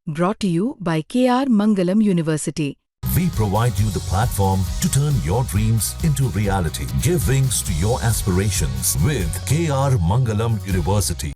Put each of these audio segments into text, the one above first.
Brought to you by KR Mangalam University. We provide you the platform to turn your dreams into reality. Give wings to your aspirations with KR Mangalam University.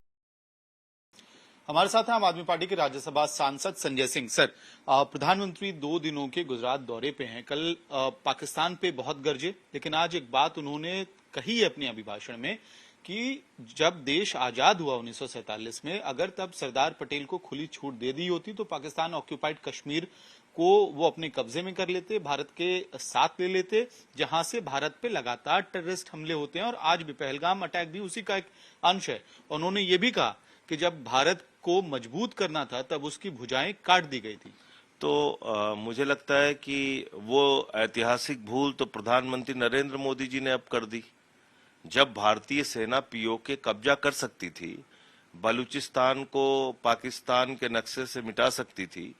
हमारे साथ हैं आम आदमी party के राज्यसभा सांसद Sanjay Singh. Sir, प्रधानमंत्री 2 दिनों के गुजरात दौरे पे हैं। कल पाकिस्तान पे बहुत गरजे, लेकिन आज एक बात उन्होंने कही है अपने अभिभाषण में कि जब देश आजाद हुआ 1947 में, अगर तब सरदार पटेल को खुली छूट दे दी होती तो पाकिस्तान ऑक्यूपाइड कश्मीर को वो अपने कब्जे में कर लेते, भारत के साथ ले लेते, जहां से भारत पे लगातार टेररिस्ट हमले होते हैं और आज भी पहलगाम अटैक भी उसी का एक अंश है। उन्होंने ये भी कहा कि जब भारत को मजबूत करना था तब उसकी भुजाएं काट दी गई थी। तो मुझे लगता है कि वो ऐतिहासिक भूल तो प्रधानमंत्री नरेंद्र मोदी जी ने अब कर दी। जब भारतीय सेना पीओके कब्जा कर सकती थी, बलूचिस्तान को पाकिस्तान के नक्शे से मिटा सकती थी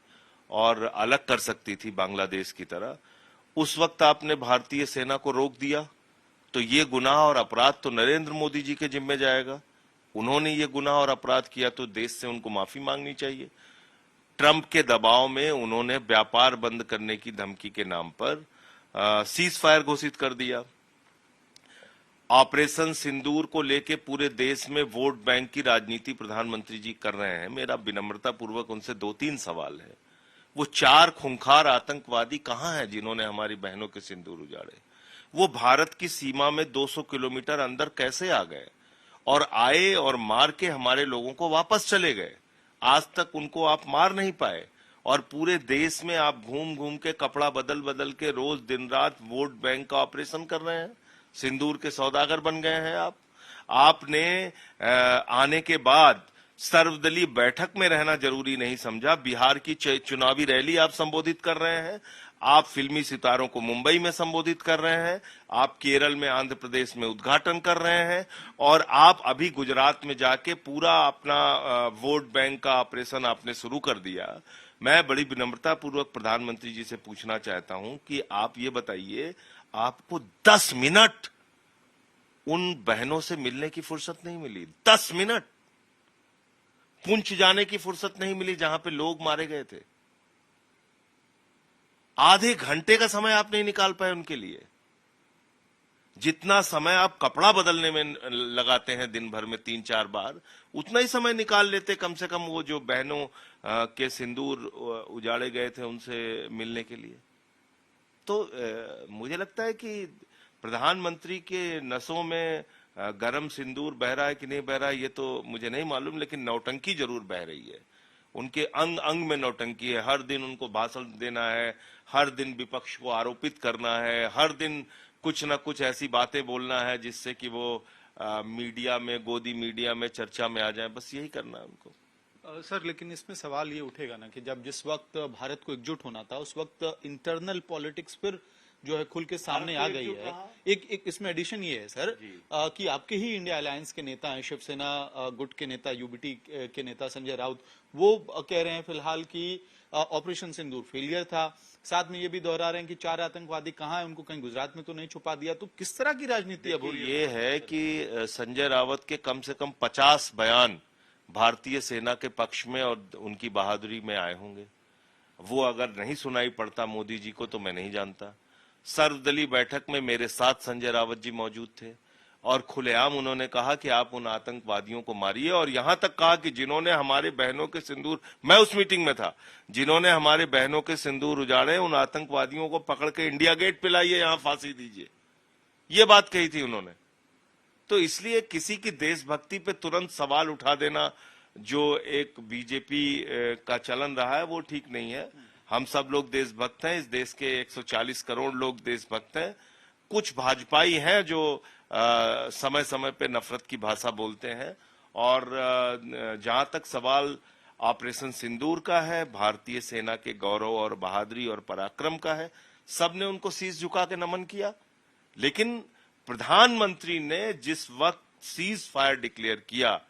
और अलग कर सकती थी बांग्लादेश की तरह, उस वक्त आपने भारतीय सेना को रोक दिया। तो ये गुनाह और अपराध तो नरेंद्र मोदी जी के जिम्मे जाएगा। उन्होंने ये गुनाह और अपराध किया तो देश से उनको माफी मांगनी चाहिए। ट्रंप के दबाव में उन्होंने व्यापार बंद करने की धमकी के नाम पर सीज फायर घोषित कर दिया। ऑपरेशन सिंदूर को लेके पूरे देश में वोट बैंक की राजनीति प्रधानमंत्री जी कर रहे हैं। मेरा विनम्रता पूर्वक उनसे 2-3 सवाल है। वो 4 खूंखार आतंकवादी कहां हैं जिन्होंने हमारी बहनों के सिंदूर उजाड़े? वो भारत की सीमा में 200 किलोमीटर अंदर कैसे आ गए और आए और मार के हमारे लोगों को वापस चले गए? आज तक उनको आप मार नहीं पाए और पूरे देश में आप घूम घूम के कपड़ा बदल बदल के रोज दिन रात वोट बैंक का ऑपरेशन कर रहे हैं। सिंदूर के सौदागर बन गए हैं आप। आपने आने के बाद सर्वदलीय बैठक में रहना जरूरी नहीं समझा। बिहार की चुनावी रैली आप संबोधित कर रहे हैं। आप फिल्मी सितारों को मुंबई में संबोधित कर रहे हैं। आप केरल में, आंध्र प्रदेश में उद्घाटन कर रहे हैं और आप अभी गुजरात में जाके पूरा अपना वोट बैंक का ऑपरेशन आपने शुरू कर दिया। मैं बड़ी विनम्रता पूर्वक प्रधानमंत्री जी से पूछना चाहता हूं कि आप ये बताइए, आपको 10 मिनट उन बहनों से मिलने की फुर्सत नहीं मिली? 10 मिनट पुंछ जाने की फुर्सत नहीं मिली जहां पे लोग मारे गए थे? आधे घंटे का समय आप नहीं निकाल पाए उनके लिए। जितना समय आप कपड़ा बदलने में लगाते हैं दिन भर में 3-4 बार, उतना ही समय निकाल लेते कम से कम वो जो बहनों के सिंदूर उजाड़े गए थे उनसे मिलने के लिए। तो मुझे लगता है कि प्रधानमंत्री के नसों में गरम सिंदूर बह रहा है कि नहीं बह रहा है ये तो मुझे नहीं मालूम, लेकिन नौटंकी जरूर बह रही है। उनके अंग अंग में नौटंकी है। हर दिन उनको भाषण देना है, हर दिन विपक्ष को आरोपित करना है, हर दिन कुछ न कुछ ऐसी बातें बोलना है जिससे कि वो मीडिया में, गोदी मीडिया में चर्चा में आ जाए। बस यही करना है उनको। सर, लेकिन इसमें सवाल ये उठेगा ना कि जब जिस वक्त भारत को एकजुट होना था उस वक्त इंटरनल पॉलिटिक्स फिर जो है खुल के सामने आ गई है। एक इसमें एडिशन ये है सर कि आपके ही इंडिया अलायंस के नेता हैं, शिवसेना गुट के नेता, यूबीटी के नेता संजय राउत, वो कह रहे हैं फिलहाल कि ऑपरेशन सिंदूर फेलियर था। साथ में ये भी दोहरा रहे हैं कि 4 आतंकवादी कहां हैं, उनको कहीं गुजरात में तो नहीं छुपा दिया। तो किस तरह की राजनीति अब हो रही है? ये है कि संजय रावत के कम से कम 50 बयान भारतीय सेना के पक्ष में और उनकी बहादुरी में आए होंगे। वो अगर नहीं सुनाई पड़ता मोदी जी को तो मैं नहीं जानता। सर्वदलीय बैठक में मेरे साथ संजय रावत जी मौजूद थे और खुलेआम उन्होंने कहा कि आप उन आतंकवादियों को मारिए और यहां तक कहा कि जिन्होंने हमारे बहनों के सिंदूर, मैं उस मीटिंग में था, जिन्होंने हमारे बहनों के सिंदूर उजाड़े उन आतंकवादियों को पकड़ के इंडिया गेट पे लाइए, यहां फांसी दीजिए। ये बात कही थी उन्होंने। तो इसलिए किसी की देशभक्ति पे तुरंत सवाल उठा देना जो एक बीजेपी का चलन रहा है वो ठीक नहीं है। हम सब लोग देशभक्त हैं। इस देश के 140 करोड़ लोग देशभक्त हैं। कुछ भाजपाई हैं जो समय समय पे नफरत की भाषा बोलते हैं और जहां तक सवाल ऑपरेशन सिंदूर का है, भारतीय सेना के गौरव और बहादुरी और पराक्रम का है, सबने उनको शीश झुका के नमन किया। लेकिन प्रधानमंत्री ने जिस वक्त सीज फायर डिक्लेयर किया,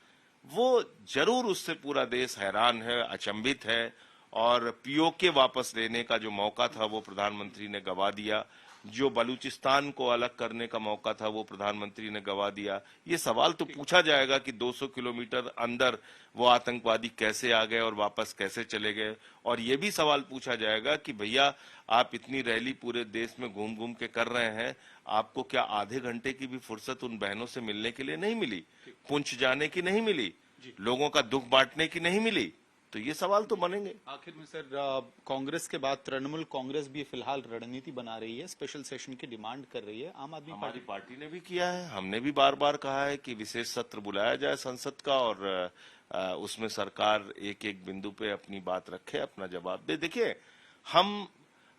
वो जरूर उससे पूरा देश हैरान है, अचंभित है और पीओके वापस लेने का जो मौका था वो प्रधानमंत्री ने गवा दिया। जो बलूचिस्तान को अलग करने का मौका था वो प्रधानमंत्री ने गवा दिया। ये सवाल तो पूछा जाएगा कि 200 किलोमीटर अंदर वो आतंकवादी कैसे आ गए और वापस कैसे चले गए, और ये भी सवाल पूछा जाएगा कि भैया आप इतनी रैली पूरे देश में घूम घूम के कर रहे हैं, आपको क्या आधे घंटे की भी फुर्सत उन बहनों से मिलने के लिए नहीं मिली, पुंछ जाने की नहीं मिली, लोगों का दुख बांटने की नहीं मिली? तो ये सवाल तो बनेंगे। आखिर में सर, कांग्रेस के बाद तृणमूल कांग्रेस भी फिलहाल रणनीति बना रही है, स्पेशल सेशन की डिमांड कर रही है। आम आदमी हमारी पार्टी ने भी किया है, हमने भी बार बार कहा है कि विशेष सत्र बुलाया जाए संसद का और उसमें सरकार एक एक बिंदु पे अपनी बात रखे, अपना जवाब दे। देखिए, हम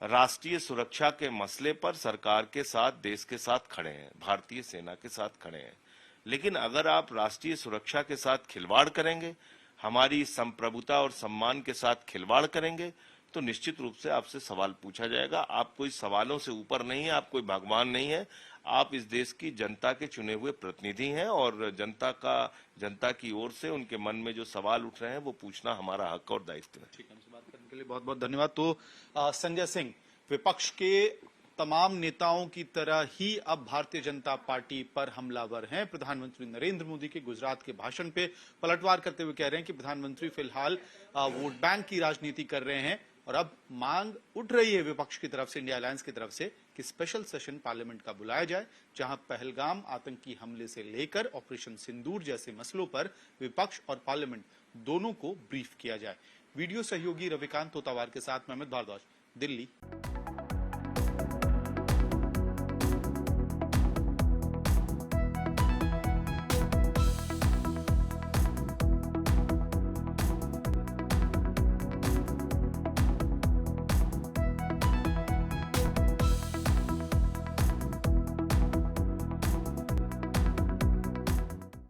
राष्ट्रीय सुरक्षा के मसले पर सरकार के साथ, देश के साथ खड़े हैं, भारतीय सेना के साथ खड़े हैं, लेकिन अगर आप राष्ट्रीय सुरक्षा के साथ खिलवाड़ करेंगे, हमारी संप्रभुता और सम्मान के साथ खिलवाड़ करेंगे, तो निश्चित रूप से आपसे सवाल पूछा जाएगा। आप कोई सवालों से ऊपर नहीं है, आप कोई भगवान नहीं है, आप इस देश की जनता के चुने हुए प्रतिनिधि हैं और जनता की ओर से उनके मन में जो सवाल उठ रहे हैं वो पूछना हमारा हक और दायित्व है। ठीक है, हमसे बात करने के लिए बहुत बहुत धन्यवाद। तो संजय सिंह, विपक्ष के तमाम नेताओं की तरह ही अब भारतीय जनता पार्टी पर हमलावर हैं। प्रधानमंत्री नरेंद्र मोदी के गुजरात के भाषण पे पलटवार करते हुए कह रहे हैं कि प्रधानमंत्री फिलहाल वोट बैंक की राजनीति कर रहे हैं, और अब मांग उठ रही है विपक्ष की तरफ से, इंडिया अलायंस की तरफ से, कि स्पेशल सेशन पार्लियामेंट का बुलाया जाए, जहां पहलगाम आतंकी हमले से लेकर ऑपरेशन सिंदूर जैसे मसलों पर विपक्ष और पार्लियामेंट दोनों को ब्रीफ किया जाए। वीडियो सहयोगी रविकांत तोतावार के साथ महमद भारद्वाज, दिल्ली।